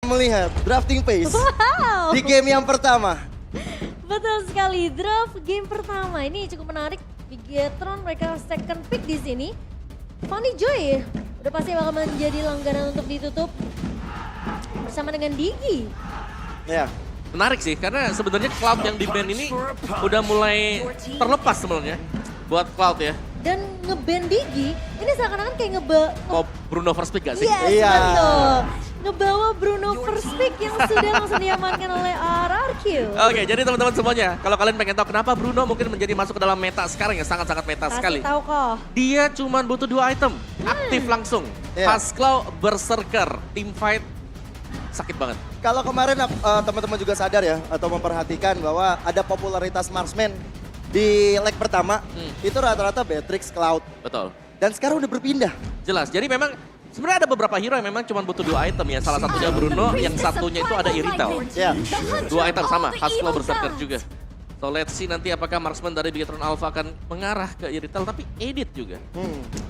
melihat drafting pace Wow. di game yang pertama. Betul sekali, draft game pertama ini cukup menarik. Bigetron mereka second pick di sini. Funny Joy udah pasti bakal menjadi langganan untuk ditutup bersama dengan Digi. Ya, Menarik sih, karena sebenarnya Cloud yang di ban ini udah mulai terlepas sebenarnya buat Cloud ya. Dan nge-ban Digi, ini seakan-akan kayak Mau Bruno first pick gak sih? Yes, Iya. betul. Ngebawa Bruno first pick yang sudah langsung diamankan oleh RRQ. Oke, jadi teman-teman semuanya, kalau kalian pengen tahu kenapa Bruno mungkin menjadi masuk ke dalam meta sekarang ya, sangat-sangat meta sekali. Kasih tahu kok. Dia cuma butuh 2 item, aktif langsung. Iya. Pasclaw, Berserker, teamfight, sakit banget. kalau kemarin teman-teman juga sadar ya atau memperhatikan bahwa ada popularitas marksman di leg pertama itu rata-rata Beatrix, Cloud, Betul. dan sekarang udah berpindah. Jelas, jadi memang sebenarnya ada beberapa hero yang memang cuma butuh 2 item ya. Salah satunya Bruno, yang satunya itu ada Irithel. Ya, 2 item sama, Pasclaw, Berserker juga. So let's see nanti apakah marksman dari Bigetron Alpha akan mengarah ke Irithel, tapi edit juga.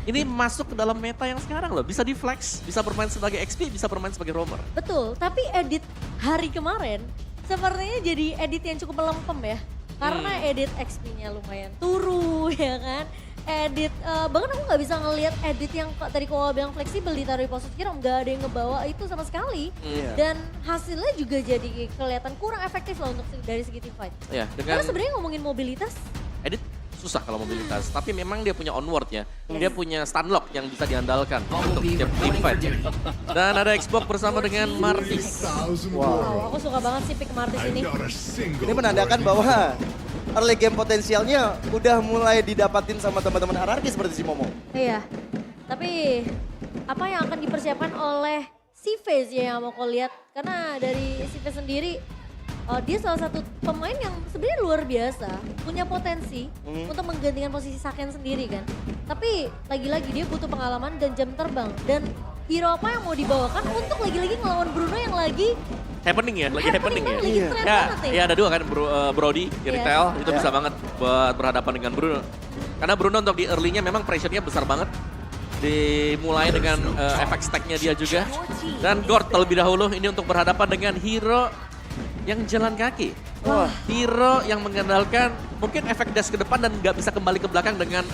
Ini masuk ke dalam meta yang sekarang loh, bisa di flex, bisa bermain sebagai XP, bisa bermain sebagai roamer. Betul, tapi edit hari kemarin sepertinya jadi edit yang cukup melempem ya. Karena edit XP-nya lumayan turu ya kan. Edit, bahkan aku nggak bisa ngelihat edit yang tadi Koa bilang fleksibel ditaruh di posisi rom, nggak ada yang ngebawa itu sama sekali. Iya. Dan hasilnya juga jadi kelihatan kurang efektif lah untuk dari segi team fight. Ya, Karena dengan sebenarnya ngomongin mobilitas, edit susah kalau mobilitas, tapi memang dia punya onward ya. Dia punya stunlock yang bisa diandalkan untuk tiap teamfight. Dan ada Xbox bersama dengan Martis. wow, aku suka banget sih pick Martis ini. Ini menandakan bahwa early game potensialnya udah mulai didapatin sama teman-teman RRQ seperti si Momo. Iya, tapi apa yang akan dipersiapkan oleh C-Phase ya yang mau kau lihat. Karena dari C-Phase sendiri, dia salah satu pemain yang sebenarnya luar biasa. Punya potensi untuk menggantikan posisi Saken sendiri kan. Tapi lagi-lagi dia butuh pengalaman dan jam terbang. Dan hero apa yang mau dibawakan untuk lagi-lagi ngelawan Bruno yang lagi Happening ya, lagi happening ya. banget, lagi Iya. tren Ya, banget nih. ya ada dua kan, Brody, Irithel, itu Ya. bisa banget buat berhadapan dengan Bruno. Karena Bruno untuk di early-nya memang pressure-nya besar banget. Dimulai dengan efek stack-nya dia juga. Dan Gord terlebih dahulu ini untuk berhadapan dengan hero yang jalan kaki. Wah. Hero yang mengandalkan mungkin efek dash ke depan dan nggak bisa kembali ke belakang dengan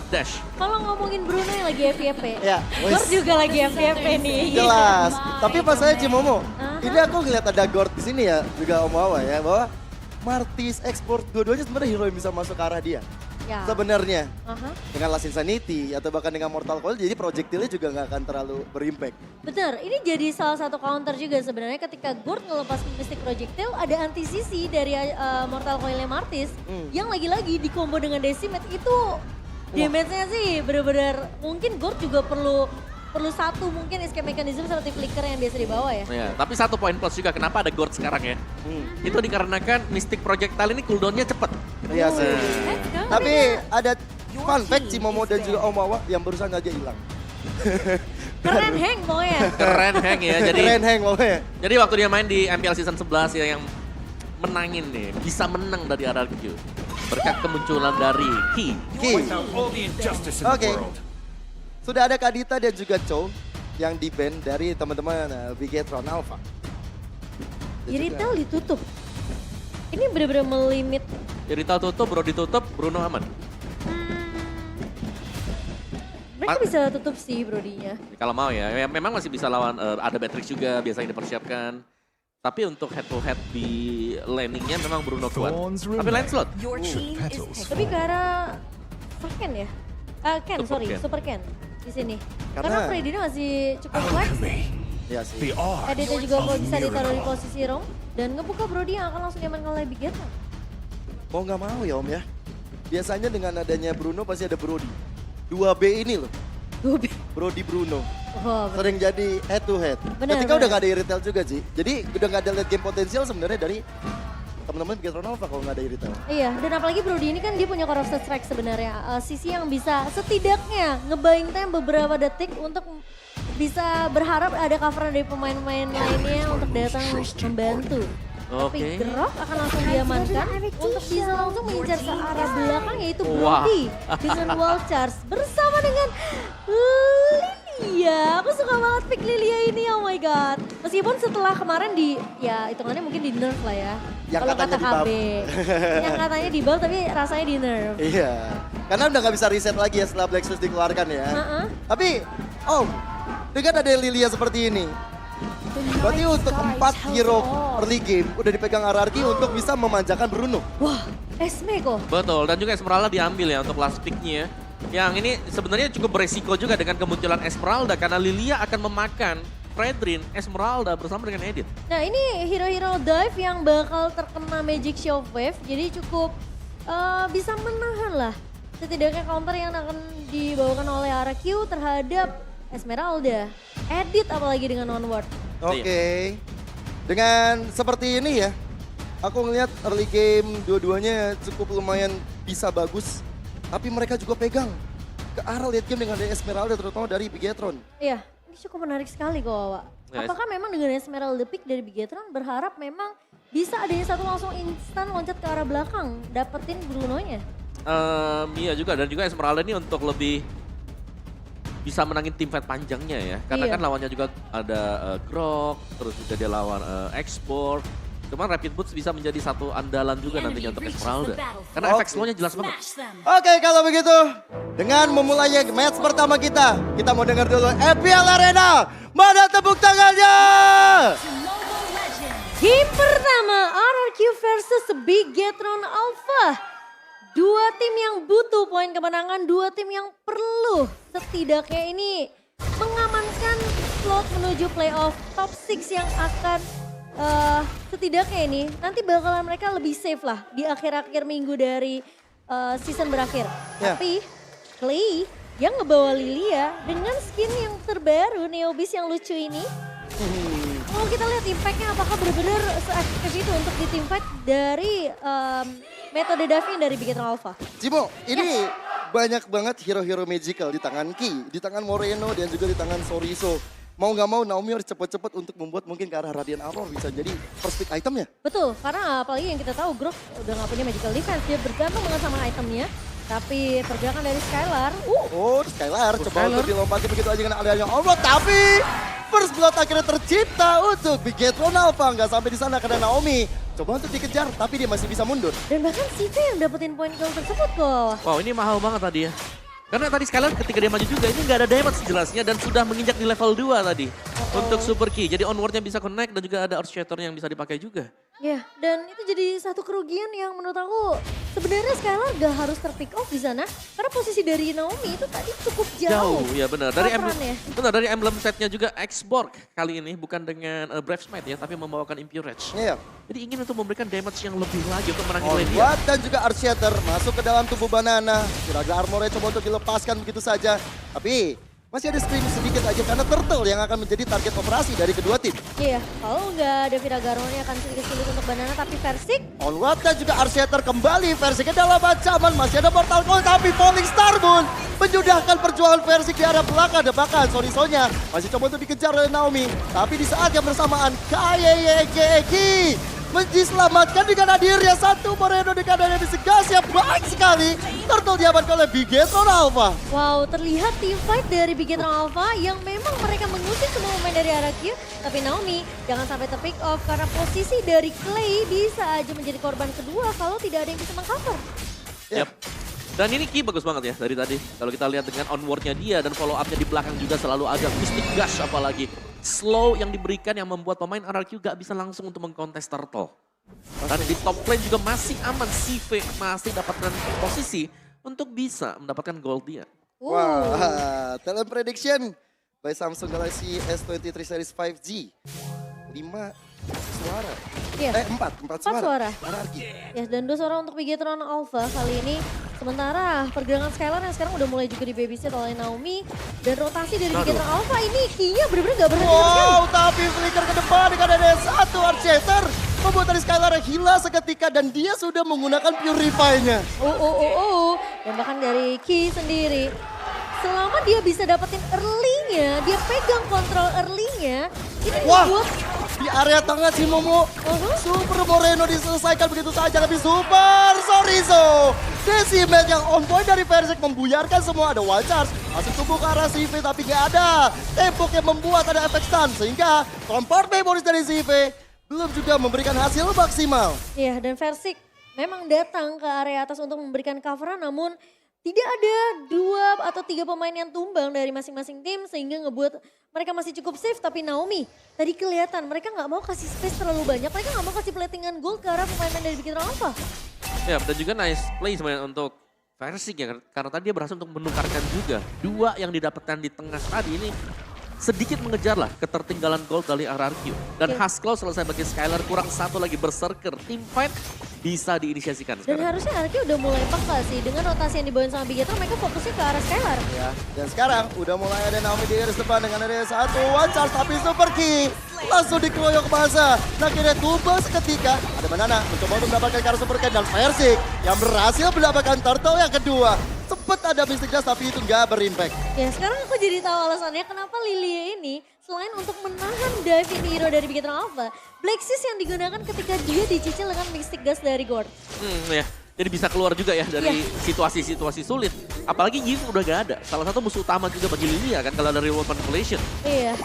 dash. Kalau ngomongin Bruno yang lagi FVP, Ya, Gor wes. juga lagi FVP nih. Jelas. Tapi pas saya Cimomo, Aha. ini aku ngeliat ada Gord di sini ya, juga Om Wawa ya, bahwa Martis, Export, dua-duanya sebenarnya hero yang bisa masuk ke arah dia. Ya. Sebenarnya Aha. dengan Last Insanity atau bahkan dengan Mortal Coil, jadi projectile juga nggak akan terlalu berimpact. Benar, ini jadi salah satu counter juga sebenarnya ketika Gord ngelepas Mystic Projectile ada anti-CC dari Mortal Coil-nya Martis yang lagi-lagi di combo dengan Decimate itu damage-nya sih bener-bener mungkin Gord juga perlu satu mungkin escape mechanism seperti flicker yang biasa dibawa ya. Ya, tapi satu poin plus juga kenapa ada Gord sekarang ya. Itu dikarenakan Mystic Projectile ini cooldown-nya cepet. Iya sih. Let's go. Tapi ada fun fact Cimomo dan juga Om Wawa yang barusan aja hilang. Keren Heng pokoknya. Keren Hank ya. Jadi Keren Heng pokoknya. Jadi waktu dia main di MPL Season 11 ya yang menangin nih, bisa menang dari RRQ. Berkat kemunculan dari Ki. Ki. all the injustice in Oke. the world. Sudah ada Kadita dan juga Chow yang di-ban dari teman-teman Bigetron Alpha. Dan Irithel ditutup. Ini bener-bener melimit. Irithel tutup, Bro ditutup, Bruno aman. Mereka bisa tutup sih Brodinya. Kalau mau ya, memang masih bisa lawan, ada Beatrix juga biasanya dipersiapkan. Tapi untuk head to head di landingnya memang Bruno kuat. Thorns Tapi remain. Lancelot, Your team is petals. Tapi ke arah Super Ken ya? Super Ken di sini. Karena Karena- Freddy masih cukup flex. Alchemy. Ya sih. The art Editnya juga of bisa ditaruh di miracle. posisi Rong. Dan ngebuka Brody yang akan langsung diamankan oleh Bigetron. Mau nggak mau ya Om ya. Biasanya dengan adanya Bruno pasti ada Brody. 2B ini loh, Brody Bruno. Wah, bener. Sering jadi head to head. Benar, Ketika udah benar. nggak ada Irithel juga sih. Jadi udah nggak ada late game potensial sebenarnya dari teman-teman Bigetron Alpha kalau nggak ada Irithel. Iya, dan apalagi Brody ini kan dia punya Corrupted Strike sebenarnya. Sisi yang bisa setidaknya nge-buying time beberapa detik untuk bisa berharap ada cover dari pemain-pemain lainnya untuk datang membantu. Tapi Oke. Grok akan langsung diamankan untuk bisa langsung mengincar ke arah belakang yaitu Wah. Brody dengan wall charge bersama dengan Lily. Iya, aku suka banget pick Lilia ini, oh my god. Meskipun setelah kemarin ya hitungannya mungkin di nerf lah ya. Yang Kalau katanya kata di buff. KB. Yang katanya di buff tapi rasanya di nerf. Iya, karena udah nggak bisa reset lagi ya setelah Black Shoes dikeluarkan ya. Tapi, dengan ada Lilia seperti ini, berarti untuk 4 hero early game udah dipegang RRQ untuk bisa memanjakan Bruno. Wah, Esme kok. Betul, dan juga Esmeralda diambil ya untuk last pick-nya. Yang ini sebenarnya cukup beresiko juga dengan kemunculan Esmeralda karena Lilia akan memakan Fredrin, Esmeralda bersama dengan Edith. Nah ini hero-hero dive yang bakal terkena Magic Shockwave, jadi cukup bisa menahan lah setidaknya counter yang akan dibawakan oleh RRQ terhadap Esmeralda. Edith apalagi dengan Onward. Oke. Dengan seperti ini ya, aku ngelihat early game dua-duanya cukup lumayan bisa bagus. Tapi mereka juga pegang ke arah late game dengan Esmeralda terutama dari Bigetron. Iya, ini cukup menarik sekali kok, Wak. Yes. Apakah memang dengan Esmeralda pick dari Bigetron berharap memang bisa adanya satu langsung instan loncat ke arah belakang, dapetin Bruno-nya? Iya juga, dan juga Esmeralda ini untuk lebih bisa menangin tim fight panjangnya ya. Karena Iya. kan lawannya juga ada Grok, terus juga dia lawan Export. Cuman Rapid Boots bisa menjadi satu andalan juga nantinya untuk Esmeralda. Karena efek slow-nya jelas banget. Oke, kalau begitu dengan memulainya match pertama kita mau dengar dulu EPL Arena. Mana tepuk tangannya? Game pertama RRQ versus Bigetron Alpha. Dua tim yang butuh poin kemenangan, dua tim yang perlu setidaknya ini mengamankan slot menuju playoff top 6 yang akan setidaknya ini nanti bakalan mereka lebih safe lah di akhir-akhir minggu dari season berakhir. Ya. Tapi Clay yang ngebawa Lilia dengan skin yang terbaru Neobis yang lucu ini. Kalau kita lihat impactnya apakah benar-benar se-efektif itu untuk di team fight dari metode diving dari Bigetron Alpha. Cimo, ini banyak banget hero-hero magical di tangan Ki, di tangan Moreno dan juga di tangan Soriso. Mau nggak mau Naomi harus cepet-cepet untuk membuat mungkin ke arah Radiant Arrow bisa jadi first pick itemnya. Betul, karena apalagi yang kita tahu Grok udah nggak punya magical defense, dia bergantung banget sama itemnya. Tapi pergerakan dari Skylar, Skylar coba Skylar. untuk dilompati begitu aja kena adanya Allah, tapi first blood akhirnya tercipta untuk Bigetron Alpha. Nggak sampai di sana karena Naomi coba untuk dikejar, tapi dia masih bisa mundur. dan bahkan Sive yang dapetin poin kill tersebut kok. Wow, ini mahal banget tadi ya. Karena tadi Skylar ketika dia maju juga, ini nggak ada damage jelasnya dan sudah menginjak di level 2 tadi. Untuk Super Key, jadi onwardnya bisa connect dan juga ada Earth Shatter yang bisa dipakai juga. Ya, dan itu jadi satu kerugian yang menurut aku sebenarnya Skylar gak harus terpick off di sana. Karena posisi dari Naomi itu tadi cukup jauh. Ya benar. Dari emblem, coverannya. benar, dari emblem setnya juga X-Borg kali ini bukan dengan Brave Smite ya, tapi membawakan Impure Edge. Iya. Jadi ingin untuk memberikan damage yang lebih lagi untuk menangin lane dia. Onward dan juga Earth Shatter masuk ke dalam tubuh Banana. Kira-kira armornya coba untuk dilepaskan begitu saja. Tapi masih ada screen sedikit aja karena Turtle yang akan menjadi target operasi dari kedua tim. Iya, kalau nggak ada Viragaronya akan sedikit sulit untuk Banana, tapi Versik Onward dan juga Earth Shatter kembali versi ke dalam ancaman. Masih ada Mortal Coil tapi Falling Star Moon menyudahkan perjuangan versi di arah belakang. Debakan Sorisonya masih coba untuk dikejar oleh Naomi. Tapi di saat yang bersamaan KYYGEG diselamatkan dengan hadirnya satu Moreno dengan adanya disegas yang baik sekali. Turtle diamankan oleh Bigetron Alpha. wow, terlihat team fight dari Bigetron Alpha yang memang mereka mengusir semua pemain dari RRQ. Tapi Naomi jangan sampai terpick off karena posisi dari Clay bisa aja menjadi korban kedua kalau tidak ada yang bisa mengcover. Ya. Yap. Dan ini Ki bagus banget ya dari tadi. Kalau kita lihat dengan onwardnya dia dan follow up-nya di belakang juga selalu ada Mystic Gush apalagi. Slow yang diberikan yang membuat pemain RRQ gak bisa langsung untuk mengkontes Turtle. Dan di top lane juga masih aman. CV masih dapatkan posisi untuk bisa mendapatkan gold dia. Wah, talent prediction by Samsung Galaxy S23 Series 5G. 5 suara. Iya. 4 4 suara. RRQ. Ya, dan 2 suara untuk Bigetron Alpha kali ini. Sementara pergerakan Skylar yang sekarang udah mulai juga di babysit oleh Naomi. Dan rotasi dari Bigetron Alpha ini key-nya bener-bener gak berhenti sama sekali. Wow, tapi flicker ke depan dengan ada satu Archer membuat dari Skylar yang hilang seketika dan dia sudah menggunakan Purify-nya. Dan bahkan dari Ki sendiri. Selama dia bisa dapetin early-nya, dia pegang kontrol early-nya, ini Wah, membuat di area tengah si Momo. Super Moreno diselesaikan begitu saja, tapi Super Sorizo. Decimet yang on point dari Versik membuyarkan semua. Ada wild charge, masih tumbuh ke arah CV tapi nggak ada. Tembok yang membuat ada efek stun, sehingga Comfort Memories dari CV belum juga memberikan hasil maksimal. Iya, dan Versik memang datang ke area atas untuk memberikan cover, namun tidak ada 2 atau 3 pemain yang tumbang dari masing-masing tim sehingga ngebuat mereka masih cukup safe. Tapi Naomi tadi kelihatan mereka nggak mau kasih space terlalu banyak, mereka nggak mau kasih platingan gold ke arah pemain-pemain dari Big Hero Alpha. Ya, dan juga nice play sebenarnya untuk Versik ya, karena tadi dia berhasil untuk menukarkan juga 2 yang didapatkan di tengah tadi ini. Sedikit mengejar lah ketertinggalan gold dari RRQ. Dan Haskell selesai bagi Skylar, kurang 1 lagi berserker. Team fight bisa diinisiasikan Dan sekarang. harusnya RRQ udah mulai peka sih dengan rotasi yang dibawain sama Big Hero, mereka fokusnya ke arah Skylar. Ya, dan sekarang udah mulai ada Naomi di garis depan dengan ada 1 one charge, tapi Super Key langsung dikeroyok masa. Nah, akhirnya tumbang seketika. Ada Banana mencoba untuk mendapatkan kartu Super Key dan Versik yang berhasil mendapatkan turtle yang kedua. Sempet ada Mystic Dust tapi itu nggak berimpact. Ya sekarang aku jadi tahu alasannya kenapa Lilia ini selain untuk menahan dive in hero dari Big Hero Alpha, Black Sis yang digunakan ketika dia dicicil dengan Mystic Dust dari Gord. Ya. Jadi bisa keluar juga ya dari situasi-situasi sulit. Apalagi Yin udah gak ada. Salah satu musuh utama juga bagi Lilia kan kalau dari World Manipulation. Iya.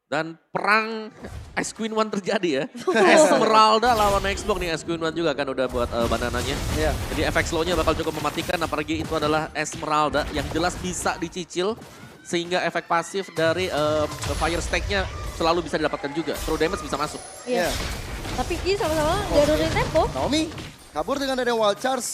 Dan perang Ice Queen One terjadi ya. Esmeralda lawan Xbox nih, Ice Queen One juga kan udah buat banananya. Iya. Jadi efek slow-nya bakal cukup mematikan, apalagi itu adalah Esmeralda yang jelas bisa dicicil. Sehingga efek pasif dari Fire Stack-nya selalu bisa didapatkan juga. True damage bisa masuk. Iya. Tapi Ki sama-sama gak nurunin tempo. Naomi kabur dengan ada wild charge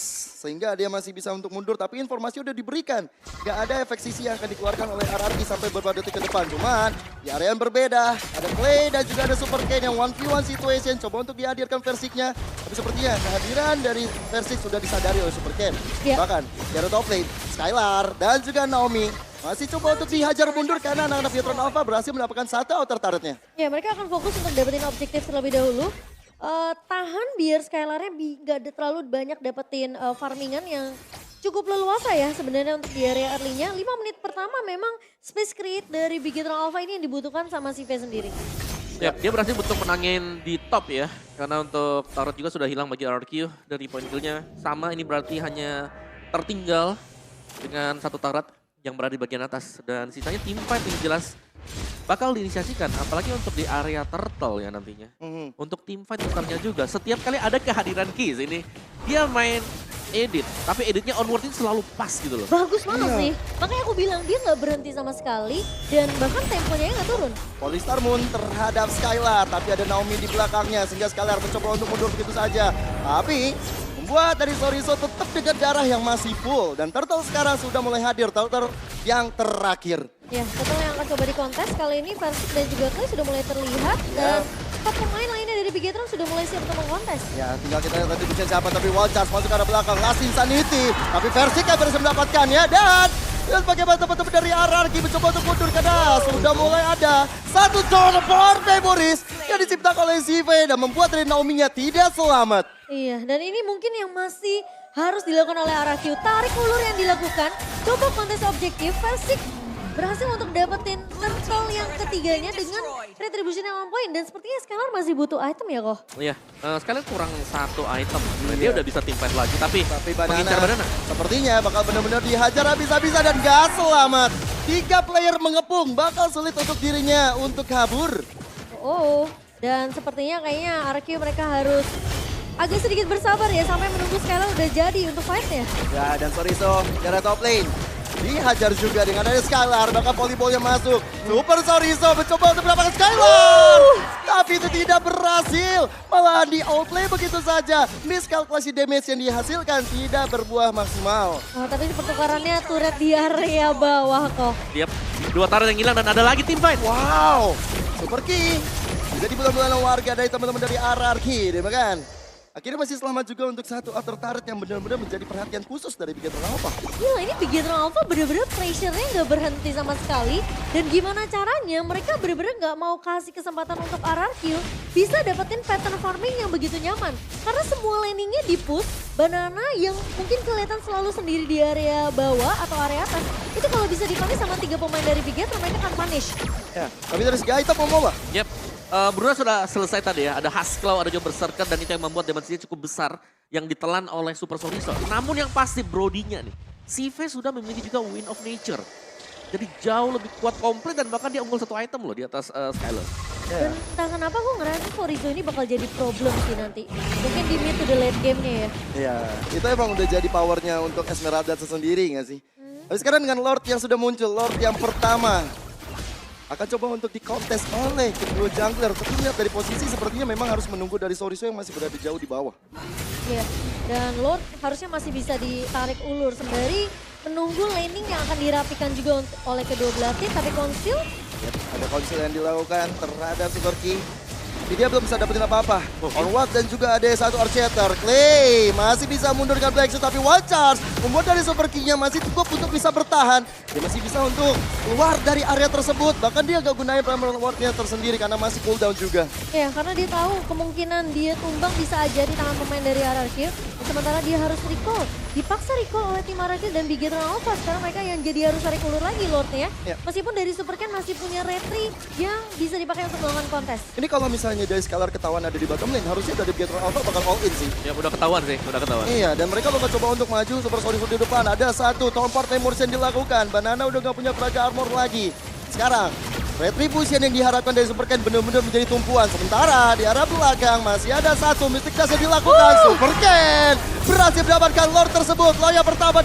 sehingga dia masih bisa untuk mundur, tapi informasi udah diberikan. Gak ada efek sisi yang akan dikeluarkan oleh RRQ sampai beberapa detik ke depan. Cuman di area yang berbeda, ada Clay dan juga ada Super Kane yang 1v1 situation. Coba untuk dihadirkan Versiknya. Tapi sepertinya kehadiran dari Versik sudah disadari oleh Super Kane. Bahkan di area top lane, Skylar dan juga Naomi masih coba untuk dihajar mundur karena anak-anak Biotron Alpha berhasil mendapatkan 1 outer turretnya. Ya mereka akan fokus untuk dapetin objektif terlebih dahulu. Tahan biar Skylarnya gak terlalu banyak dapetin farmingan yang cukup leluasa ya sebenarnya untuk di area early-nya. 5 menit pertama memang space create dari Big Hero Alpha ini yang dibutuhkan sama CV sendiri. Ya, dia berhasil untuk menangin di top ya. Karena untuk turret juga sudah hilang bagi RRQ dari point kill-nya. Sama ini berarti hanya tertinggal dengan 1 turret yang berada di bagian atas. Dan sisanya team fight yang jelas bakal diinisiasikan, apalagi untuk di area turtle ya nantinya. Untuk team fight besarnya juga, setiap kali ada kehadiran Kiz ini, dia main edit, tapi editnya onward itu selalu pas gitu loh. Bagus banget sih, makanya aku bilang dia nggak berhenti sama sekali dan bahkan temponya nggak turun. Polystar Moon terhadap Skylar, tapi ada Naomi di belakangnya sehingga Skylar mencoba untuk mundur begitu saja. Tapi membuat dari Sorizo tetap dengan darah yang masih full dan Turtle sekarang sudah mulai hadir, Turtle yang terakhir. Ya, Turtle yang akan coba dikontes kali ini Versik dan juga Clay sudah mulai terlihat dan 4 pemain lainnya dari Big Hero sudah mulai siap untuk mengkontes. Ya, tinggal kita lihat nanti bisa siapa, tapi Wild Charge masuk ke arah belakang, Last Insanity. Tapi Versik yang berhasil mendapatkannya dan lihat bagaimana teman-teman dari RRQ mencoba untuk mundur karena sudah mulai ada 1 Comfort Memories yang diciptakan oleh CV dan membuat dari Naomi-nya tidak selamat. Iya, dan ini mungkin yang masih harus dilakukan oleh RRQ. Tarik ulur yang dilakukan, coba kontes objektif, Versik berhasil untuk dapetin turtle yang ketiganya dengan retribution yang on point. Dan sepertinya Skylar masih butuh item ya kok. Iya, sekalian kurang 1 item. Dia udah bisa team fight lagi, tapi mengincar Banana. Sepertinya bakal benar-benar dihajar habis-habisan dan gak selamat. 3 player mengepung, bakal sulit untuk dirinya untuk kabur. Dan sepertinya kayaknya RRQ mereka harus agak sedikit bersabar ya sampai menunggu Skylar udah jadi untuk fight-nya. Ya, dan Sorizo dari top lane. Dihajar juga dengan ada Skylar, bahkan volleyballnya masuk. Super Sorizo mencoba untuk mendapatkan Skylar. Tapi itu tidak berhasil. Malahan di outplay begitu saja. Miskalkulasi damage yang dihasilkan tidak berbuah maksimal. Tapi pertukarannya turret di area bawah kok. Yap, 2 turret yang hilang dan ada lagi team fight. Wow, Super Key. Jadi bulan-bulan warga dari teman-teman dari RRQ, deh kan? Akhirnya masih selamat juga untuk 1 outer turret yang benar-benar menjadi perhatian khusus dari Big Hero Alpha. Gila, ini Big Hero Alpha bener-bener pressure-nya nggak berhenti sama sekali. Dan gimana caranya mereka bener-bener nggak mau kasih kesempatan untuk RRQ bisa dapetin pattern farming yang begitu nyaman. Karena semua landingnya di-push, Banana yang mungkin kelihatan selalu sendiri di area bawah atau area atas. Itu kalau bisa dipunish sama 3 pemain dari Big Hero, mereka akan punish. Ya, tapi dari segi item mau apa? Yap, Bruno sudah selesai tadi ya, ada Husklaw, ada juga Berserker dan itu yang membuat damage-nya cukup besar yang ditelan oleh Super Soriso. Namun yang pasti Brody-nya nih, CV sudah memiliki juga Wind of Nature. Jadi jauh lebih kuat komplit dan bahkan dia unggul 1 item loh di atas Skyler. Dan entah kenapa gue ngerasa Soriso ini bakal jadi problem sih nanti. Mungkin di mid to the late game-nya ya. Iya, itu emang udah jadi powernya untuk Esmeralda sendiri nggak sih? Tapi sekarang dengan Lord yang sudah muncul, Lord yang pertama akan coba untuk dikontes oleh kedua jungler. Tapi lihat dari posisi sepertinya memang harus menunggu dari Soriso yang masih berada jauh di bawah. Iya, dan Lord harusnya masih bisa ditarik ulur sembari menunggu laning yang akan dirapikan juga oleh kedua belah tim. Tapi Conceal, Ada konsil yang dilakukan terhadap Super King. Tapi dia belum bisa dapetin apa-apa. Onward dan juga ada satu Archeter. Clay masih bisa mundur dengan Black Shoot, tapi One Charge membuat dari Super King-nya masih cukup untuk bisa bertahan. Dia masih bisa untuk keluar dari area tersebut. Bahkan dia gak gunain Primal Ward-nya tersendiri karena masih cooldown juga. ya karena dia tahu kemungkinan dia tumbang bisa aja di tangan pemain dari RRQ. Sementara dia harus recall. Dipaksa recall oleh tim RRQ dan Bigetron Alpha. Sekarang mereka yang jadi harus tarik ulur lagi Lordnya. Ya. Meskipun dari Super Ken masih punya retri yang bisa dipakai untuk melakukan kontes. Ini kalau misalnya dari Scalar ketahuan ada di bottom lane, harusnya dari Bigetron Alpha bakal all in sih. Ya udah ketahuan sih, udah ketahuan. Iya, dan mereka bakal coba untuk maju. Super Soriso di depan. Ada satu Tompart Memories yang dilakukan. Banana udah gak punya Praga Armor lagi. Sekarang, Retribution yang diharapkan dari Super Ken benar-benar menjadi tumpuan. Sementara di arah belakang masih ada satu Mystic Dash yang dilakukan. Super Ken berhasil mendapatkan Lord tersebut. Lord yang pertama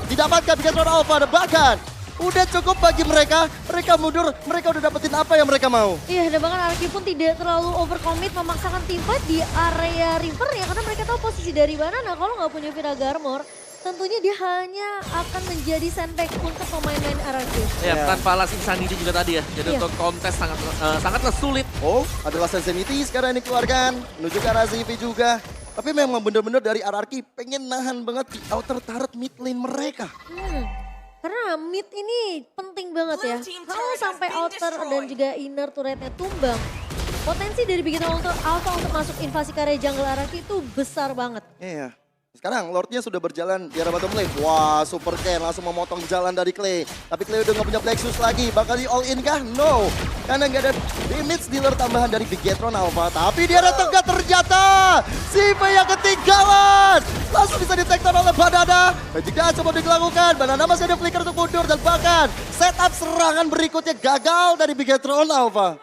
didapatkan Bigetron Alpha. Dan bahkan udah cukup bagi mereka. Mereka mundur, mereka udah dapetin apa yang mereka mau. Iya, dan bahkan RRQ pun tidak terlalu overcommit memaksakan tim fight di area river ya. Karena mereka tahu posisi dari Banana kalau nggak punya Viraga Armor. Tentunya dia hanya akan menjadi sandbag untuk pemain-pemain RRQ. Ya, Ya. tanpa alas Insanity juga tadi ya. Jadi Iya. untuk kontes sangatlah sulit. Oh, adalah Sensitivity sekarang yang dikeluarkan. Menuju ke arah CV juga. Tapi memang bener-bener dari RRQ pengen nahan banget di outer turret mid lane mereka. Karena mid ini penting banget ya. Kalau sampai outer dan juga inner turretnya tumbang, potensi dari Bigetron Alpha untuk masuk invasi ke area jungle RRQ itu besar banget. Iya. Sekarang Lordnya sudah berjalan di arah bottom lane. Wah, Super Ken langsung memotong jalan dari Clay. Tapi Clay udah gak punya Black Shoes lagi. Bakal di all in kah? No. Karena gak ada damage dealer tambahan dari Bigetron Alpha. Tapi dia datang gak ternyata. Siva yang ketinggalan. Langsung bisa ditektor oleh Banana. Dan juga coba dilakukan. Banana masih ada flicker untuk mundur. Dan bahkan setup serangan berikutnya gagal dari Bigetron Alpha.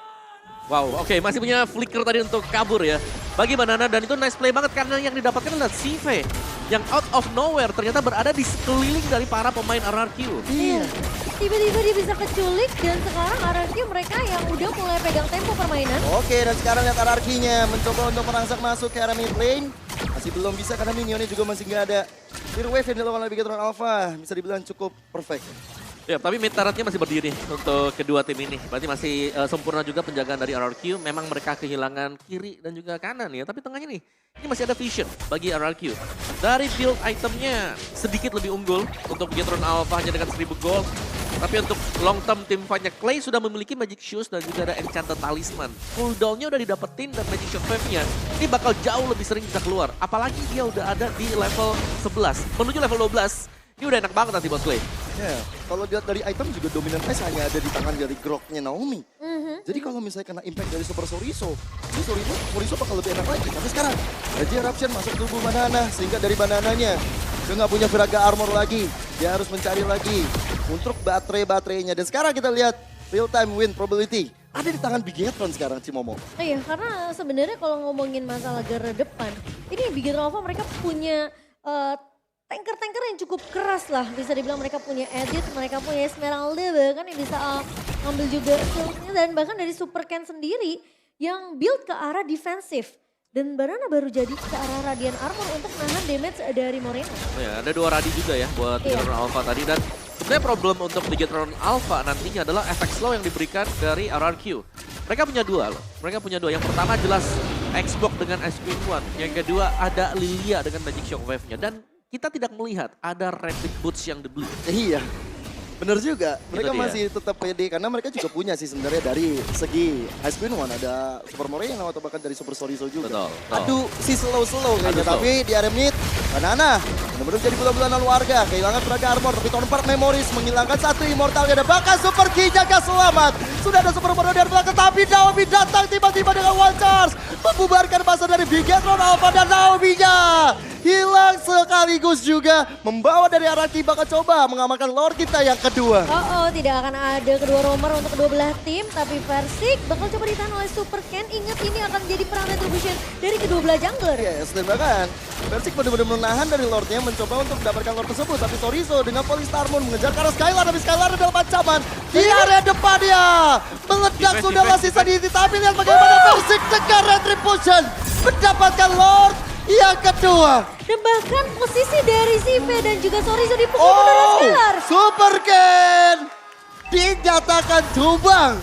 Wow, oke, masih punya flicker tadi untuk kabur ya. Bagi Banana dan itu nice play banget karena yang didapatkan adalah CV yang out of nowhere ternyata berada di sekeliling dari para pemain RRQ. Iya. Tiba-tiba dia bisa keculik dan sekarang RRQ mereka yang udah mulai pegang tempo permainan. Oke, dan sekarang lihat RRQ-nya mencoba untuk merangsak masuk ke area mid lane. Masih belum bisa karena minionnya juga masih nggak ada. Fear Wave yang dilakukan oleh Bigetron Alpha bisa dibilang cukup perfect. Ya, tapi mid turretnya masih berdiri untuk kedua tim ini. Berarti masih sempurna juga penjagaan dari RRQ. Memang mereka kehilangan kiri dan juga kanan ya. Tapi tengahnya nih, ini masih ada vision bagi RRQ. Dari build itemnya sedikit lebih unggul untuk Bigetron Alpha hanya dengan 1000 gold. Tapi untuk long term team fight-nya Clay sudah memiliki Magic Shoes dan juga ada Enchanted Talisman. Cooldown-nya udah didapetin dan Magic Shot Wave-nya ini bakal jauh lebih sering bisa keluar. Apalagi dia udah ada di level 11. Menuju level 12. Ini udah enak banget nanti buat Clay. Ya, kalau lihat dari item juga dominan ice hanya ada di tangan dari Groknya Naomi. Jadi kalau misalnya kena impact dari Super Soriso, ini Soriso bakal lebih enak lagi. Tapi sekarang, Regi Eruption masuk tubuh Banana, sehingga dari Banananya dia nggak punya Viraga Armor lagi. Dia harus mencari lagi untuk baterainya. Dan sekarang kita lihat real time win probability ada di tangan Bigetron sekarang, Cimomo. Iya, karena sebenarnya kalau ngomongin masalah garda depan, ini Bigetron Alpha mereka punya tanker-tanker yang cukup keras lah. Bisa dibilang mereka punya Edit, mereka punya Esmeralda bahkan yang bisa ngambil juga skillsnya. Dan bahkan dari Super Ken sendiri yang build ke arah defensif. Dan Banana baru jadi ke arah Radiant Armor untuk nahan damage dari Moreno. Oh ya, ada 2 radi juga ya buat Iya. Bigetron Alpha tadi. Dan sebenarnya problem untuk Bigetron Alpha nantinya adalah efek slow yang diberikan dari RRQ. Mereka punya 2 loh. Mereka punya 2. Yang pertama jelas Xbox dengan Ice Queen One. Yang kedua ada Lilia dengan Magic Shockwave-nya. Dan kita tidak melihat ada Rapid Boots yang dibeli. Iya. Bener juga, mereka Itu dia. masih tetap pede karena mereka juga punya sih sebenarnya dari segi Ice Queen One ada Super Moreno atau bahkan dari Super Soriso juga. Betul. Aduh, si slow kayaknya, Aduh, tapi di area mid, Banana benar-benar jadi bulan-bulanan warga, kehilangan tenaga armor, tapi tahun 4 Memories menghilangkan satu immortal, ada bahkan Super Ki jaga selamat. Sudah ada Super Moreno dari belakang, tapi Naomi datang tiba-tiba dengan one charge, membubarkan masa dari Bigetron Alpha dan Naomi-nya. Hilang sekaligus juga membawa dari Araki bakal coba mengamankan Lord kita yang kedua. Tidak akan ada kedua romer untuk kedua belah tim, tapi Versik bakal coba ditahan oleh Super Ken. Ingat ini akan jadi perang retribution dari kedua belah jungler. Yes, dan bahkan Versik benar-benar menahan dari Lordnya mencoba untuk mendapatkan Lord tersebut. Tapi Soriso dengan Polystar Moon mengejar ke arah Skylar, tapi Skylar adalah ancaman di area depannya. Meledak Defense, sudah defense, masih sedikit, tapi lihat bagaimana Versik tekan retribution. Mendapatkan Lord yang kedua. Dan bahkan posisi dari Sive dan juga Soriso dipukul mundur oleh Skylar. Super Ken dinyatakan tumbang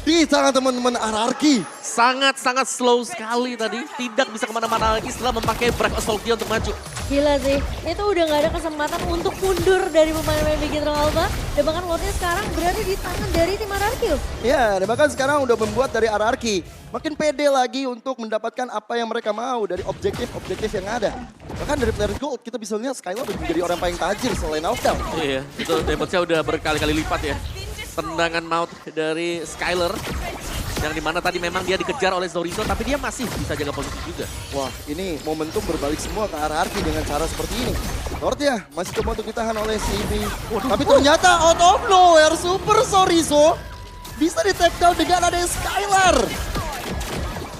di tangan teman-teman Ararki. Sangat-sangat slow sekali tadi. Tidak bisa kemana-mana lagi setelah memakai Break Assault dia untuk maju. Gila sih, itu udah gak ada kesempatan untuk mundur dari pemain-pemain Bigetron Alpha. Dan bahkan Lordnya sekarang berada di tangan dari tim Ararki. Ya, dan bahkan sekarang udah membuat dari Ararki makin pede lagi untuk mendapatkan apa yang mereka mau dari objektif-objektif yang ada. Bahkan dari player gold kita bisa lihat Skylar udah menjadi orang paling tajir selain Outdown. Iya, itu damage-nya udah berkali-kali lipat ya. Tendangan maut dari Skylar. Yang dimana tadi memang dia dikejar oleh Soriso, tapi dia masih bisa jaga posisi juga. Wah, ini momentum berbalik semua ke arah Arki dengan cara seperti ini. Lordnya masih coba untuk ditahan oleh CB. Tapi ternyata out of nowhere Super Soriso bisa di tap down dengan ada Skylar.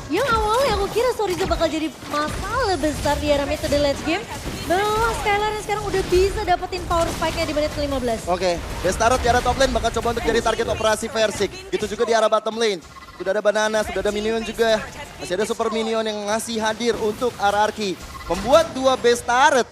Yang awalnya aku kira Soriso bakal jadi masalah besar di era metode late game. Malah Skylar yang sekarang udah bisa dapetin power spike-nya di menit ke-15. Oke, Destaro di arah top lane bakal coba untuk jadi target operasi Versik. Gitu juga di arah bottom lane. Sudah ada Banana, sudah ada Minion juga. Masih ada Super Minion yang ngasih hadir untuk Ararki. Membuat dua base turret.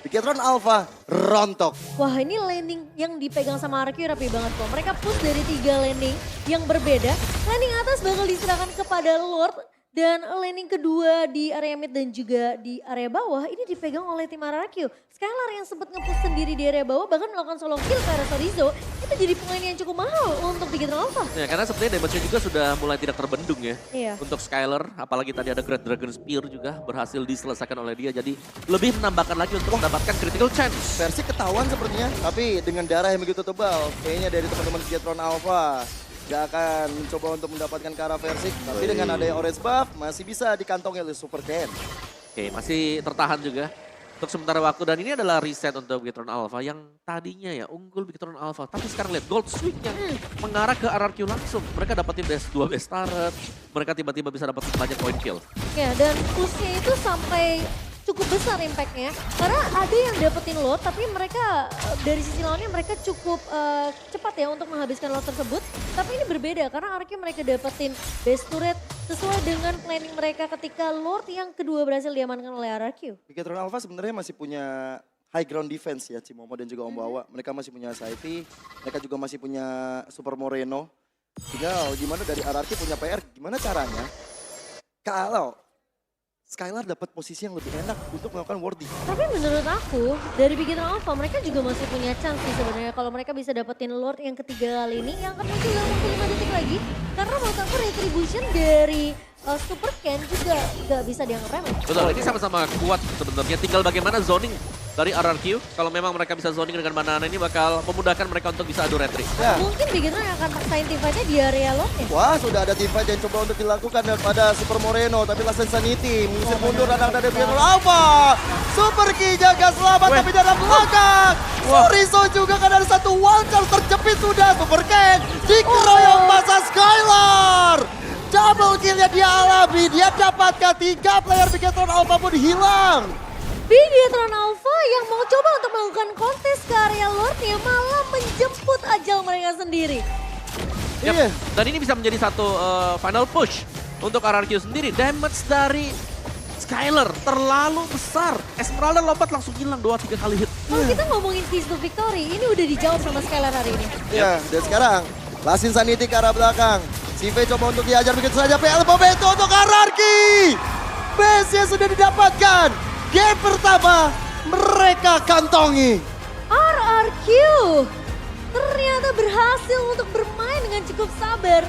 Bigetron Alpha rontok. Wah, ini landing yang dipegang sama Ararki rapi banget kok. Mereka push dari 3 landing yang berbeda. Landing atas bakal diserahkan kepada Lord. Dan landing kedua di area mid dan juga di area bawah ini dipegang oleh tim Ararki. Skylar yang sempat nge-push sendiri di area bawah bahkan melakukan solo kill ke arah Soriso. Itu jadi pemain yang cukup mahal untuk Bigetron Alpha. Ya, karena sepertinya damage-nya juga sudah mulai tidak terbendung ya. Iya. Untuk Skylar, apalagi tadi ada Great Dragon Spear juga berhasil diselesaikan oleh dia. Jadi lebih menambahkan lagi untuk mendapatkan critical chance. Versik ketahuan sepertinya. Tapi dengan darah yang begitu tebal. Kayaknya dari teman-teman Bigetron Alpha. Gak akan mencoba untuk mendapatkan ke arah Versik. Tapi dengan adanya orange buff masih bisa dikantongi oleh Super Ken. Oke, masih tertahan juga untuk sementara waktu. Dan ini adalah reset untuk Bigetron Alpha yang tadinya ya unggul Bigetron Alpha. Tapi sekarang lihat Gold Swing yang mengarah ke RRQ langsung. Mereka dapetin dua base turret. Mereka tiba-tiba bisa dapetin banyak point kill. Ya, dan pushnya itu sampai cukup besar impactnya. Karena ada yang dapetin Lord, tapi mereka dari sisi lawannya mereka cukup cepat ya untuk menghabiskan Lord tersebut. Tapi ini berbeda karena Arki mereka dapetin base turret sesuai dengan planning mereka ketika Lord yang kedua berhasil diamankan oleh RRQ. Bigetron Alpha sebenarnya masih punya high ground defense ya, Cimomo dan juga Om Bawa. Mereka masih punya Saifi, mereka juga masih punya Super Moreno. Tinggal gimana dari Ararki punya PR, gimana caranya kalau Skylar dapat posisi yang lebih enak untuk melakukan warding. Tapi menurut aku, dari Bigetron Alpha mereka juga masih punya chance sih sebenarnya kalau mereka bisa dapetin Lord yang ketiga kali ini yang akan muncul dalam waktu 5 detik lagi. Karena menurut aku retribution dari Super Ken juga gak bisa dianggap remeh. Betul, ini sama-sama kuat sebenarnya. Tinggal bagaimana zoning dari RRQ. Kalau memang mereka bisa zoning dengan Banana ini bakal memudahkan mereka untuk bisa adu retri. Ya. Mungkin Bigetron yang akan paksain teamfight-nya di area Lordnya. Wah, sudah ada teamfight yang coba untuk dilakukan daripada Super Moreno. Tapi Lassen Sanity mengusir mundur anak dari Bigetron Alpha. Super Ki jaga selamat tapi dalam belakang. Soriso juga kan ada satu one charge terjepit sudah. Super Ken dikeroyok masa Skylar. Double kill-nya dia alami. Dia dapatkan 3 player Bigetron Alpha pun hilang. Bigetron Alpha yang mau coba untuk melakukan kontes ke area Lordnya malah menjemput ajal mereka sendiri. Yap. Iya. Dan ini bisa menjadi satu final push untuk RRQ sendiri. Damage dari Skylar terlalu besar. Esmeralda lompat langsung hilang 2-3 kali hit. Kalau kita ngomongin keys to victory, ini udah dijawab sama Skylar hari ini. Ya, dan sekarang Lasin Sanity ke arah belakang. Sive coba untuk diajar begitu saja. PL Momento untuk Ararki. Base-nya sudah didapatkan. Game pertama mereka kantongi. RRQ ternyata berhasil untuk bermain dengan cukup sabar.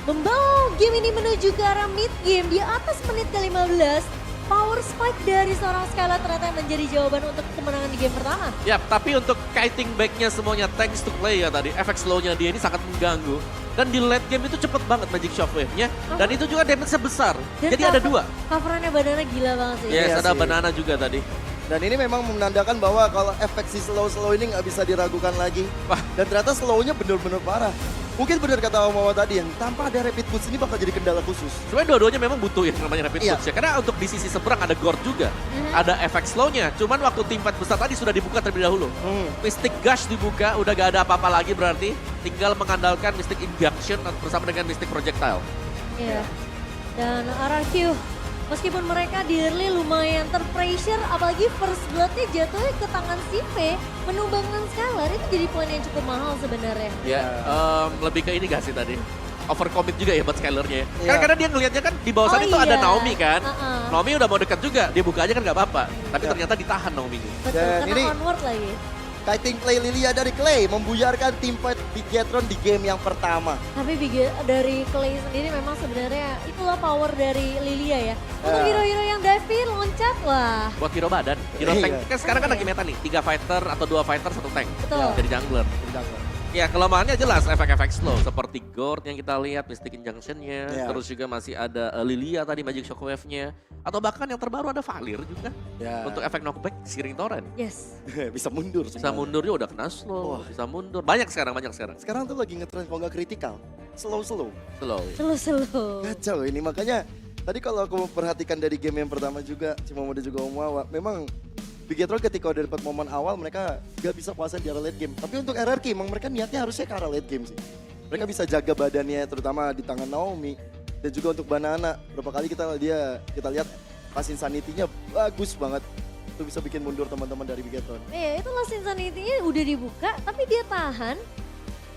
Membawa game ini menuju ke arah mid game di atas menit ke-15. Power spike dari seorang Skylar ternyata yang menjadi jawaban untuk kemenangan di game pertama. Yap, tapi untuk kiting back-nya semuanya thanks to Clay ya tadi. Efek slow-nya dia ini sangat mengganggu. Dan di late game itu cepet banget Magic Shockwave-nya. Dan itu juga damage-nya besar. Dan Jadi ada dua. Coverannya Banana gila banget sih. Yes, Iya ada sih. Banana juga tadi. Dan ini memang menandakan bahwa kalau efek si slow-slow ini nggak bisa diragukan lagi. Wah. Dan ternyata slow-nya bener-bener parah. Mungkin benar kata Om Wawa tadi yang tanpa ada rapid boost ini bakal jadi kendala khusus. Sebenarnya dua-duanya memang butuh yang namanya rapid Iya. boost ya. Karena untuk di sisi seberang ada Gord juga. Ada efek slow-nya. Cuman waktu tim fight besar tadi sudah dibuka terlebih dahulu. Mystic Gush dibuka, udah gak ada apa-apa lagi berarti. Tinggal mengandalkan Mystic Injunction bersama dengan Mystic Projectile. Iya. Dan RRQ, meskipun mereka di early lumayan terpressure, apalagi first blood-nya jatuhnya ke tangan si V, menumbangkan Skylar itu jadi poin yang cukup mahal sebenarnya. Ya, lebih ke ini gak sih tadi? Overcommit juga ya buat Skylar-nya ya. Iya. Karena dia ngelihatnya kan di bawah sana itu ada iya. Naomi kan. Uh-uh. Naomi udah mau dekat juga, dia buka aja kan gak apa-apa. Tapi ternyata ditahan Naomi-nya. Betul, Dan karena ini- onward lagi. Kiting play Lilia dari Clay membuyarkan tim fight Bigetron di game yang pertama. Tapi dari Clay sendiri memang sebenarnya itulah power dari Lilia ya. Untuk Ya. hero-hero yang dive loncat, wah. Buat hero badan, hero Iya. tank. Kan sekarang kan Iya. lagi meta nih, 3 fighter atau 2 fighter, 1 tank. Betul. Jadi jungler. Ya kelemahannya jelas efek-efek slow seperti Gord yang kita lihat, Mystic Injunction-nya, Ya. terus juga masih ada Lilia tadi Magic Shockwave-nya, atau bahkan yang terbaru ada Valir juga Ya. untuk efek knockback Searing Torrent. Yes. Bisa mundur. Bisa semuanya. mundur juga udah kena slow, bisa mundur. Banyak sekarang. Sekarang tuh lagi ngetrend kalau nggak kritikal. Slow-slow. Slow. Slow. Kacau ini makanya tadi kalau aku perhatikan dari game yang pertama juga Cimamanda juga Om Wawa memang Bigetron ketika udah dapat momen awal mereka gak bisa puasa di arah late game. Tapi untuk RRQ emang mereka niatnya harusnya ke arah late game sih. Mereka bisa jaga badannya terutama di tangan Naomi dan juga untuk Banana. Berapa kali kita lihat pas insanity-nya bagus banget. Itu bisa bikin mundur teman-teman dari Bigetron. Iya, itu Lost Insanity-nya udah dibuka, tapi dia tahan.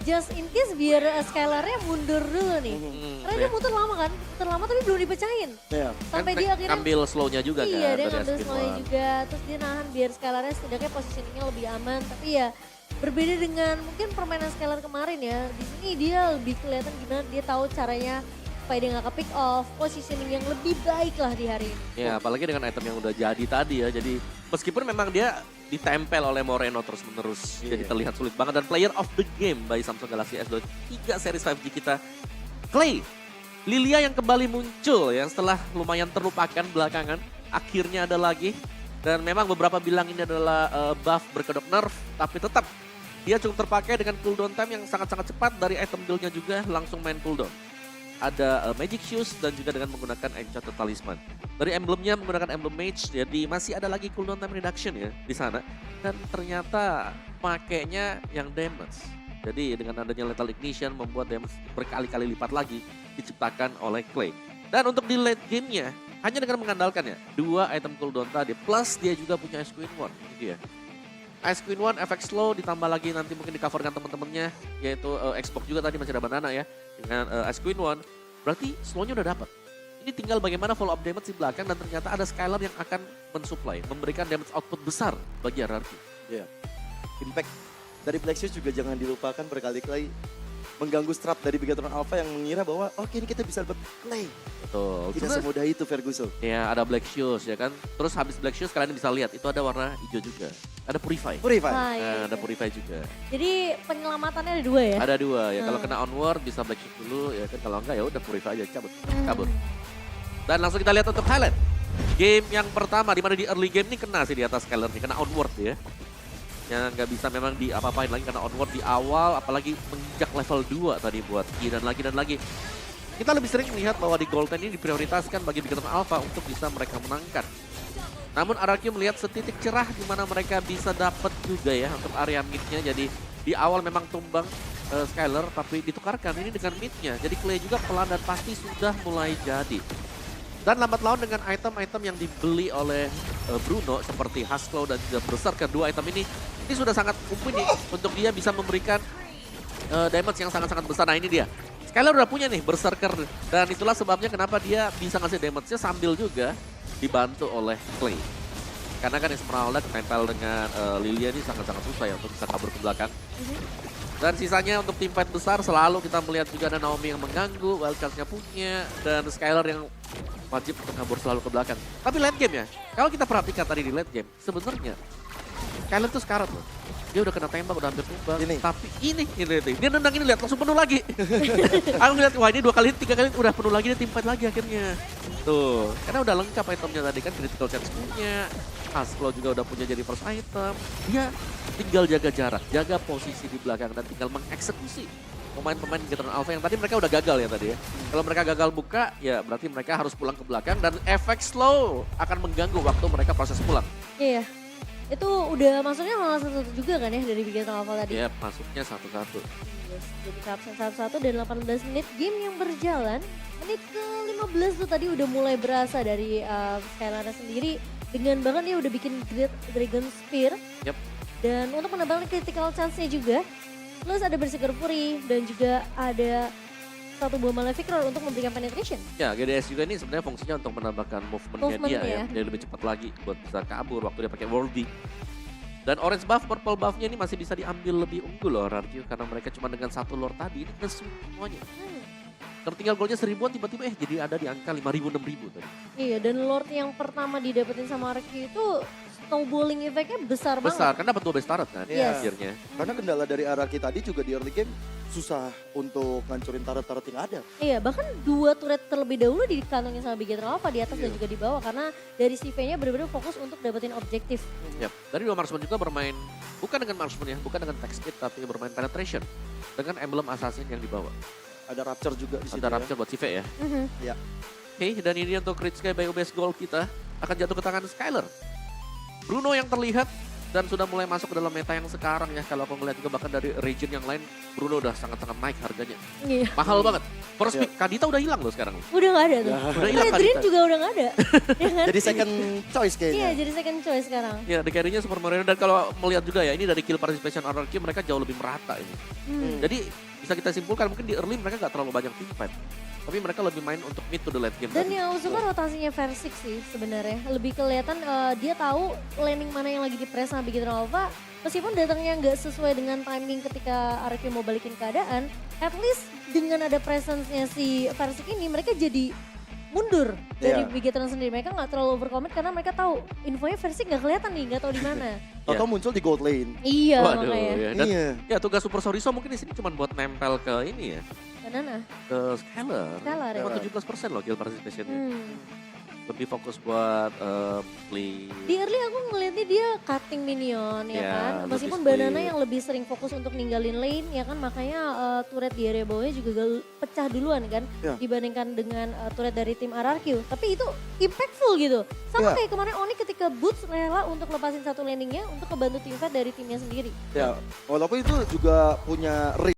Just in case biar Skylar-nya mundur dulu nih. Karena dia muter lama kan, muter lama tapi belum dipecahin. Ya. Sampai Kan dia akhirnya ambil slow-nya juga kan. iya, dia dari ngambil Askin slownya One. juga. Terus dia nahan biar Skylar-nya setidaknya positioningnya lebih aman. Tapi ya berbeda dengan mungkin permainan Skylar kemarin ya. Di sini dia lebih kelihatan gimana dia tahu caranya supaya dia nggak ke pick off, positioning yang lebih baik lah di hari ini. Ya apalagi dengan item yang udah jadi tadi ya. Jadi meskipun memang dia ditempel oleh Moreno terus menerus. Jadi terlihat sulit banget. Dan player of the game by Samsung Galaxy S2 3 series 5G kita. Clay, Lilia yang kembali muncul ya setelah lumayan terlupakan belakangan. Akhirnya ada lagi. Dan memang beberapa bilang ini adalah buff berkedok nerf. Tapi tetap dia cukup terpakai dengan cooldown time yang sangat-sangat cepat dari item build-nya juga langsung main cooldown. Ada Magic Shoes dan juga dengan menggunakan Enchanted Talisman. Dari emblemnya menggunakan emblem Mage, jadi masih ada lagi cooldown time reduction ya di sana. Dan ternyata pakainya yang damage. Jadi dengan adanya Lethal Ignition membuat damage berkali-kali lipat lagi diciptakan oleh Clay. Dan untuk di late gamenya, hanya dengan mengandalkan ya 2 item cooldown tadi, plus dia juga punya Ice Queen One. Gitu ya. Ice Queen One efek slow ditambah lagi nanti mungkin di coverkan teman-temannya, yaitu Xbox juga tadi masih ada Banana ya dengan Ice Queen One. Berarti slownya udah dapat. Ini tinggal bagaimana follow up damage di belakang dan ternyata ada Skylar yang akan mensupply, memberikan damage output besar bagi RRQ. Iya. Impact dari Black Shoes juga jangan dilupakan berkali-kali mengganggu strat dari Bigetron Alpha yang mengira bahwa oke ini kita bisa dapat Clay. Betul. Tidak semudah itu Ferguson. Ya ada Black Shoes ya kan. Terus habis Black Shoes kalian bisa lihat itu ada warna hijau juga. Ada Purify. Purify. Wah, iya, Nah, ada iya. Purify juga. Jadi penyelamatannya ada 2 ya? Ada 2 ya. Kalau kena onward bisa Black Shoes dulu ya kan. Kalau enggak ya udah Purify aja kabur. Dan langsung kita lihat untuk highlight. Game yang pertama di mana di early game ini kena sih di atas Skylar nih, kena onward ya. Yang nggak bisa memang diapa-apain lagi karena onward di awal, apalagi menginjak level 2 tadi buat Ki dan lagi. Kita lebih sering melihat bahwa di Golden ini diprioritaskan bagi Bigetron Alpha untuk bisa mereka menangkan. Namun RRQ melihat setitik cerah di mana mereka bisa dapat juga ya untuk area mid-nya. Jadi di awal memang tumbang Skylar tapi ditukarkan ini dengan mid-nya. Jadi Clay juga pelan dan pasti sudah mulai jadi. Dan lambat laun dengan item-item yang dibeli oleh Bruno seperti Husklaw dan juga Berserker, 2 item ini sudah sangat mumpuni untuk dia bisa memberikan damage yang sangat-sangat besar. Nah ini dia, Skylar udah punya nih Berserker dan itulah sebabnya kenapa dia bisa ngasih damage-nya sambil juga dibantu oleh Clay. Karena kan Esmeralda ketempel dengan Lilia ini sangat-sangat susah ya untuk bisa kabur ke belakang. Dan sisanya untuk tim fight besar selalu kita melihat juga ada Naomi yang mengganggu, wildcard-nya punya, dan Skylar yang wajib untuk kabur selalu ke belakang. Tapi late game ya, kalau kita perhatikan tadi di late game, sebenarnya Skylar tuh sekarat loh. Dia udah kena tembak, udah hampir tumbang. Tapi ini dia nendang ini, lihat langsung penuh lagi. Aku lihat, wah ini 2 kali, 3 kali udah penuh lagi, dia tim fight lagi akhirnya. Tuh, karena udah lengkap itemnya tadi kan, critical chance punya, Asklo juga udah punya jadi first item. Dia tinggal jaga jarak, jaga posisi di belakang, dan tinggal mengeksekusi pemain-pemain Veteran Alpha yang tadi mereka udah gagal ya tadi ya. Kalau mereka gagal buka, ya berarti mereka harus pulang ke belakang, dan efek slow akan mengganggu waktu mereka proses pulang. Iya. Itu udah masuknya malah satu-satu juga kan ya dari Veteran Alpha tadi? Iya, masuknya satu-satu. Yes, jadi keabsen 1-1 dan 18 menit game yang berjalan. Menit ke-15 tuh tadi udah mulai berasa dari Skylar sendiri. Dengan bahkan dia udah bikin Great Dragon Spear. Yep. Dan untuk menambahkan critical chance-nya juga, plus ada Berserker Fury dan juga ada satu buah Malefic Roar untuk memberikan penetration. Ya, GDS juga ini sebenarnya fungsinya untuk menambahkan movementnya dia ya. Movement-nya. Dia lebih cepat lagi buat bisa kabur waktu dia pakai Worldy. Dan orange buff, purple buff-nya ini masih bisa diambil lebih unggul loh RRQ, karena mereka cuma dengan satu lore tadi ini nge semuanya. Tertinggal golnya 1000-an, tiba-tiba jadi ada di angka 5.000, 6.000 tadi. Iya, dan Lord yang pertama didapetin sama RRQ itu snowballing efeknya besar banget. Besar, kan dapat 12 turret kan Yes. akhirnya. Karena kendala dari Araki tadi juga di early game susah untuk ngancurin turret-turret yang ada. Iya, bahkan 2 turret terlebih dahulu dikantongin sama Bigetron Alpha di atas dan juga di bawah karena dari CV-nya benar-benar fokus untuk dapetin objektif. Yap. Dari 2 marksman juga bermain, bukan dengan marksman ya, bukan dengan text kit, tapi bermain penetration. Dengan emblem assassin yang dibawa. Ada Rapture juga di situ. Ada Rapture buat CV ya. Ya. Oke, dan ini untuk Crit Sky by UBS Gold kita akan jatuh ke tangan Skylar. Bruno yang terlihat dan sudah mulai masuk ke dalam meta yang sekarang ya. Kalau aku ngeliat juga bahkan dari region yang lain, Bruno udah sangat-sangat naik harganya. Iya. Mahal banget. First pick Kadita udah hilang loh sekarang. Udah gak ada tuh. Udah hilang Redrin Kadita. juga udah gak ada. Ya kan? Jadi second choice Iya, kayaknya. jadi second choice sekarang. Ya, di carry-nya Super Mario. Dan kalau melihat juga ya, ini dari kill participation RRQ mereka jauh lebih merata ini. Jadi bisa kita simpulkan mungkin di early mereka gak terlalu banyak team fight. Tapi mereka lebih main untuk mid to the late game Dan tadi. yang aku suka rotasinya Versik sih sebenarnya. Lebih kelihatan dia tahu laning mana yang lagi di-press sama Bigetron Alpha. Meskipun datangnya nggak sesuai dengan timing ketika RQ mau balikin keadaan, at least dengan ada presence-nya si Versik ini mereka jadi mundur dari Bigetron sendiri. Mereka nggak terlalu overcommit karena mereka tahu infonya Versik nggak kelihatan nih, nggak tahu di mana. Atau muncul di gold lane. Iya Waduh, makanya. ya. Dan Iya. ya tugas Super Soriso mungkin di sini cuma buat nempel ke ini ya, Banana. ke Skylar. Skylar ya. Cuma 17% loh kill participation-nya. Hmm. Lebih fokus buat play. Di early aku ngeliatnya dia cutting minion ya Ya, kan. lebih Meskipun split. Banana yang lebih sering fokus untuk ninggalin lane ya kan. Makanya turret di area bawahnya juga pecah duluan kan. Ya. Dibandingkan dengan turret dari tim RRQ. Tapi itu impactful gitu. Sama Ya. kayak kemarin Oni ketika Boots rela untuk lepasin satu landingnya untuk kebantu tim fight dari timnya sendiri. Ya, walaupun itu juga punya